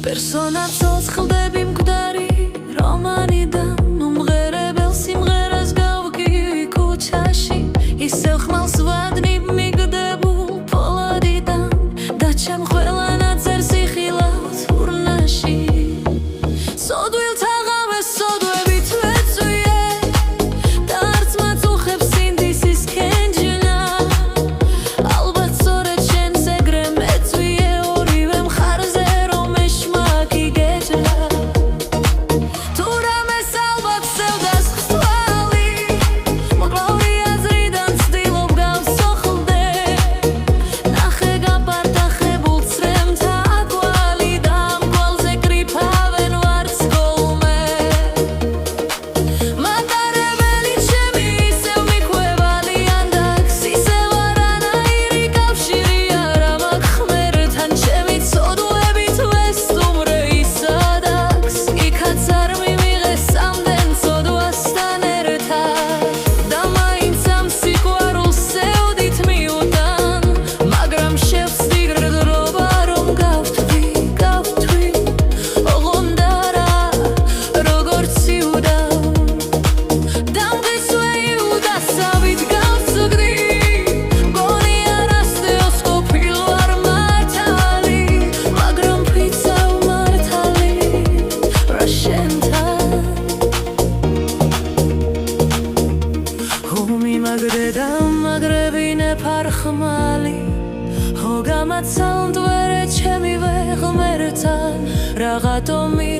პერსონაჟს ხლდები მკვდარი რომანიდან მომღერებელ სიმღერას გავგივი ქუჩაში ისევ ხმალს ვადნებ მიგდებულ პოლადიდან და ჩემ ყველანაძერ სიხილავს ურნაში სოდვილთა ღამეს სოდვებით ვეწვიე და არც მაწუხებს სინდისის კენჯნა ალბათ სწორედ შენს ეგრე მეწვიე ორივე მხარზე რომ ეშმაკი გეჭრა თუ რამეს ალბათ სევდას ხსვალი მოკლავრი აზრიდან ცდილობ გავსოხლდე ნახე გაპარტახებულ ცრემთა კვალი და ამ კვალზე კრიფავენ ვარცხოლმე მატარებელი ჩემი ისევ მიხვევალიან დაქს ისევ არანაირი კავშირი არ მაქვს ხმერთან ჩემი ცოდვებით ვესტუმრე ისადაქს იქაც არ მივიღე სამდენ ცოდვასთან ერთად და მაინც ამ სიყვარულს სევდით მიუტან მაგრამ შევსდი გრდრობა რომ გავთვი ოღონდ არა როგორც იუდავ დამგესვე იუდასავით გავწვდი მგონი არასდეოს ყოფილ ვარ მართალი მაგრამ ფიცავ მართალი რა შენთან მიმაგრე და მაგრებინე ფარხმალი ჰო გამაცალ მდვერე ჩემი ვე ღმერთთან რაღაცომი